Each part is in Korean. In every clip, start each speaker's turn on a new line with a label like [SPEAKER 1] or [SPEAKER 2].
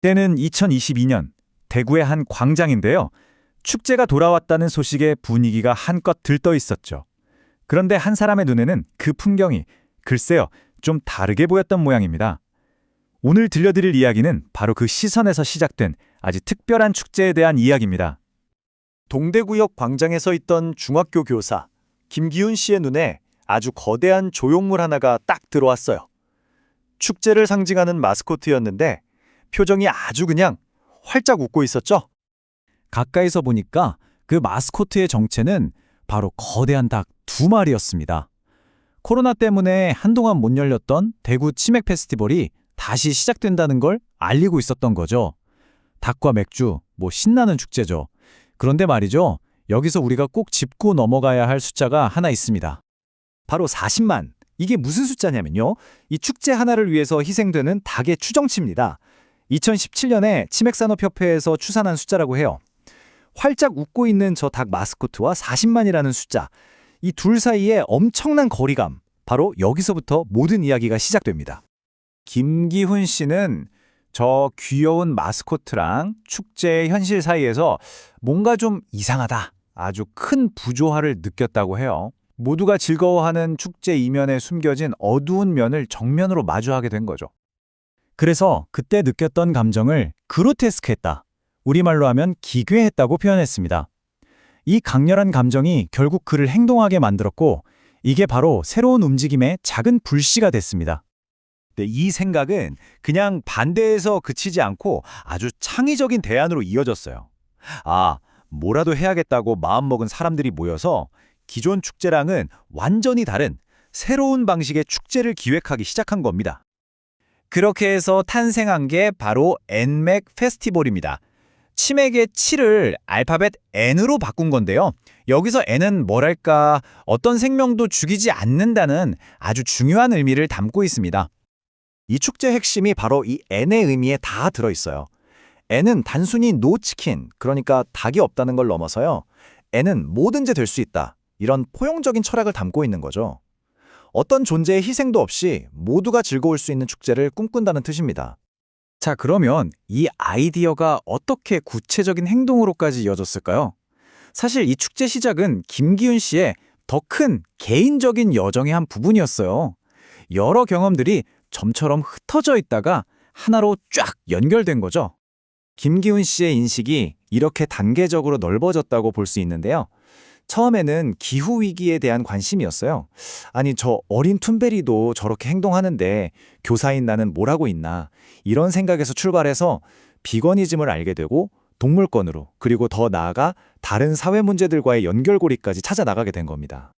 [SPEAKER 1] 때는 2022년 대구의 한 광장인데요. 축제가 돌아왔다는 소식에 분위기가 한껏 들떠 있었죠. 그런데 한 사람의 눈에는 그 풍경이 글쎄요, 좀 다르게 보였던 모양입니다. 오늘 들려드릴 이야기는 바로 그 시선에서 시작된 아주 특별한 축제에 대한 이야기입니다.
[SPEAKER 2] 동대구역 광장에 서 있던 중학교 교사 김기훈 씨의 눈에 아주 거대한 조형물 하나가 딱 들어왔어요. 축제를 상징하는 마스코트였는데 표정이 아주 그냥 활짝 웃고 있었죠.
[SPEAKER 3] 가까이서 보니까 그 마스코트의 정체는 바로 거대한 닭 2마리였습니다. 코로나 때문에 한동안 못 열렸던 대구 치맥 페스티벌이 다시 시작된다는 걸 알리고 있었던 거죠. 닭과 맥주, 신나는 축제죠. 그런데 말이죠. 여기서 우리가 꼭 짚고 넘어가야 할 숫자가 하나 있습니다.
[SPEAKER 2] 바로 40만. 이게 무슨 숫자냐면요. 이 축제 하나를 위해서 희생되는 닭의 추정치입니다. 2017년에 치맥산업협회에서 추산한 숫자라고 해요. 활짝 웃고 있는 저 닭 마스코트와 40만이라는 숫자. 이 둘 사이에 엄청난 거리감. 바로 여기서부터 모든 이야기가 시작됩니다.
[SPEAKER 1] 김기훈 씨는 저 귀여운 마스코트랑 축제의 현실 사이에서 뭔가 좀 이상하다, 아주 큰 부조화를 느꼈다고 해요. 모두가 즐거워하는 축제 이면에 숨겨진 어두운 면을 정면으로 마주하게 된 거죠.
[SPEAKER 3] 그래서 그때 느꼈던 감정을 그로테스크했다. 우리말로 하면 기괴했다고 표현했습니다. 이 강렬한 감정이 결국 그를 행동하게 만들었고, 이게 바로 새로운 움직임의 작은 불씨가 됐습니다.
[SPEAKER 2] 이 생각은 그냥 반대에서 그치지 않고 아주 창의적인 대안으로 이어졌어요. 뭐라도 해야겠다고 마음먹은 사람들이 모여서 기존 축제랑은 완전히 다른 새로운 방식의 축제를 기획하기 시작한 겁니다. 그렇게 해서 탄생한 게 바로 엔맥 페스티벌입니다. 치맥의 치를 알파벳 N으로 바꾼 건데요. 여기서 N은 뭐랄까, 어떤 생명도 죽이지 않는다는 아주 중요한 의미를 담고 있습니다. 이 축제 핵심이 바로 이 N의 의미에 다 들어있어요. N은 단순히 노치킨, 그러니까 닭이 없다는 걸 넘어서요. N은 뭐든지 될 수 있다. 이런 포용적인 철학을 담고 있는 거죠. 어떤 존재의 희생도 없이 모두가 즐거울 수 있는 축제를 꿈꾼다는 뜻입니다.
[SPEAKER 3] 자, 그러면 이 아이디어가 어떻게 구체적인 행동으로까지 이어졌을까요? 사실 이 축제 시작은 김기훈 씨의 더 큰 개인적인 여정의 한 부분이었어요. 여러 경험들이 점처럼 흩어져 있다가 하나로 쫙 연결된 거죠. 김기훈 씨의 인식이 이렇게 단계적으로 넓어졌다고 볼 수 있는데요. 처음에는 기후위기에 대한 관심이었어요. 아니, 저 어린 툰베리도 저렇게 행동하는데 교사인 나는 뭘 하고 있나, 이런 생각에서 출발해서 비거니즘을 알게 되고 동물권으로, 그리고 더 나아가 다른 사회 문제들과의 연결고리까지 찾아 나가게 된 겁니다.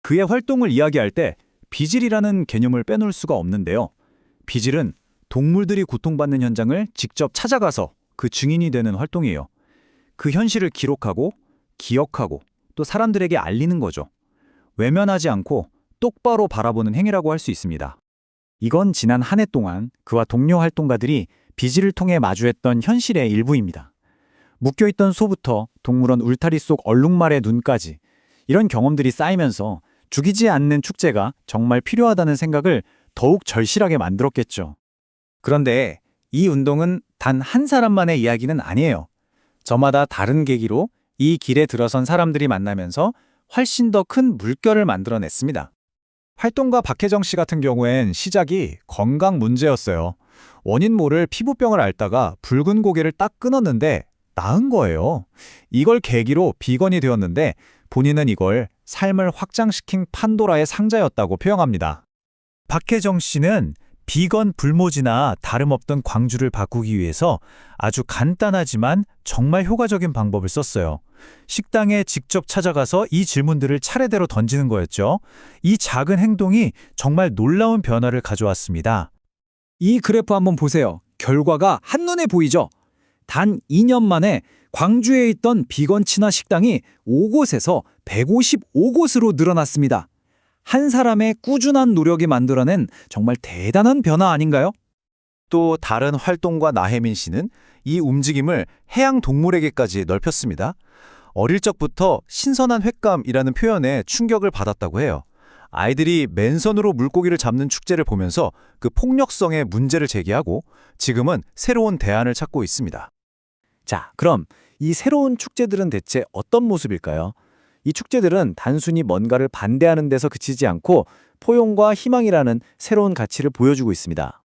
[SPEAKER 1] 그의 활동을 이야기할 때 비질이라는 개념을 빼놓을 수가 없는데요. 비질은 동물들이 고통받는 현장을 직접 찾아가서 그 증인이 되는 활동이에요. 그 현실을 기록하고 기억하고 또 사람들에게 알리는 거죠. 외면하지 않고 똑바로 바라보는 행위라고 할 수 있습니다. 이건 지난 한 해 동안 그와 동료 활동가들이 비질을 통해 마주했던 현실의 일부입니다. 묶여있던 소부터 동물원 울타리 속 얼룩말의 눈까지, 이런 경험들이 쌓이면서 죽이지 않는 축제가 정말 필요하다는 생각을 더욱 절실하게 만들었겠죠.
[SPEAKER 3] 그런데 이 운동은 단 한 사람만의 이야기는 아니에요. 저마다 다른 계기로 이 길에 들어선 사람들이 만나면서 훨씬 더 큰 물결을 만들어냈습니다.
[SPEAKER 1] 활동가 박혜정 씨 같은 경우엔 시작이 건강 문제였어요. 원인 모를 피부병을 앓다가 붉은 고개를 딱 끊었는데 나은 거예요. 이걸 계기로 비건이 되었는데 본인은 이걸 삶을 확장시킨 판도라의 상자였다고 표현합니다. 박혜정 씨는 비건 불모지나 다름없던 광주를 바꾸기 위해서 아주 간단하지만 정말 효과적인 방법을 썼어요. 식당에 직접 찾아가서 이 질문들을 차례대로 던지는 거였죠. 이 작은 행동이 정말 놀라운 변화를 가져왔습니다.
[SPEAKER 3] 이 그래프 한번 보세요. 결과가 한눈에 보이죠? 단 2년 만에 광주에 있던 비건 친화 식당이 5곳에서 155곳으로 늘어났습니다. 한 사람의 꾸준한 노력이 만들어낸 정말 대단한 변화 아닌가요?
[SPEAKER 2] 또 다른 활동가 나혜민 씨는 이 움직임을 해양 동물에게까지 넓혔습니다. 어릴 적부터 신선한 횟감이라는 표현에 충격을 받았다고 해요. 아이들이 맨손으로 물고기를 잡는 축제를 보면서 그 폭력성의 문제를 제기하고 지금은 새로운 대안을 찾고 있습니다.
[SPEAKER 3] 자, 그럼 이 새로운 축제들은 대체 어떤 모습일까요? 이 축제들은 단순히 뭔가를 반대하는 데서 그치지 않고 포용과 희망이라는 새로운 가치를 보여주고 있습니다.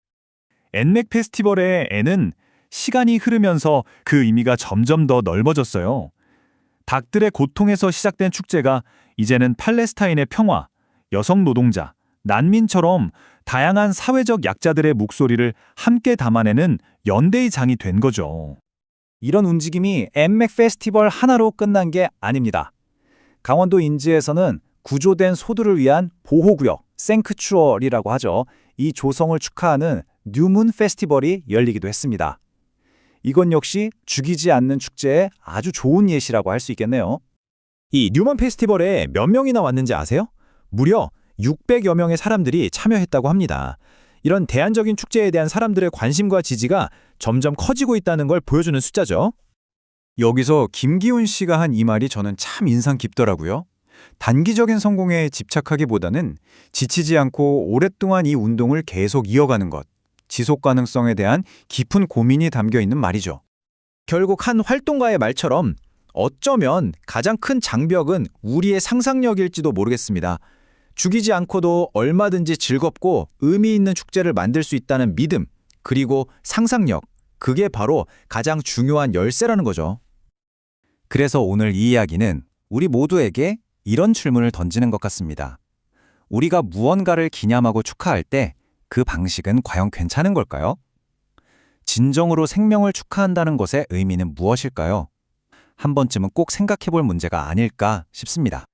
[SPEAKER 4] 엔맥 페스티벌의 N은 시간이 흐르면서 그 의미가 점점 더 넓어졌어요. 닭들의 고통에서 시작된 축제가 이제는 팔레스타인의 평화, 여성 노동자, 난민처럼 다양한 사회적 약자들의 목소리를 함께 담아내는 연대의 장이 된 거죠.
[SPEAKER 1] 이런 움직임이 엔맥 페스티벌 하나로 끝난 게 아닙니다. 강원도 인제에서는 구조된 소들을 위한 보호구역, 생크추얼이라고 하죠. 이 조성을 축하하는 뉴문 페스티벌이 열리기도 했습니다. 이건 역시 죽이지 않는 축제의 아주 좋은 예시라고 할 수 있겠네요.
[SPEAKER 2] 이 뉴먼 페스티벌에 몇 명이나 왔는지 아세요? 무려 600여 명의 사람들이 참여했다고 합니다. 이런 대안적인 축제에 대한 사람들의 관심과 지지가 점점 커지고 있다는 걸 보여주는 숫자죠.
[SPEAKER 1] 여기서 김기훈 씨가 한 이 말이 저는 참 인상 깊더라고요. 단기적인 성공에 집착하기보다는 지치지 않고 오랫동안 이 운동을 계속 이어가는 것, 지속 가능성에 대한 깊은 고민이 담겨 있는 말이죠.
[SPEAKER 2] 결국 한 활동가의 말처럼 어쩌면 가장 큰 장벽은 우리의 상상력일지도 모르겠습니다. 죽이지 않고도 얼마든지 즐겁고 의미 있는 축제를 만들 수 있다는 믿음, 그리고 상상력, 그게 바로 가장 중요한 열쇠라는 거죠.
[SPEAKER 3] 그래서 오늘 이 이야기는 우리 모두에게 이런 질문을 던지는 것 같습니다. 우리가 무언가를 기념하고 축하할 때 그 방식은 과연 괜찮은 걸까요? 진정으로 생명을 축하한다는 것의 의미는 무엇일까요? 한 번쯤은 꼭 생각해 볼 문제가 아닐까 싶습니다.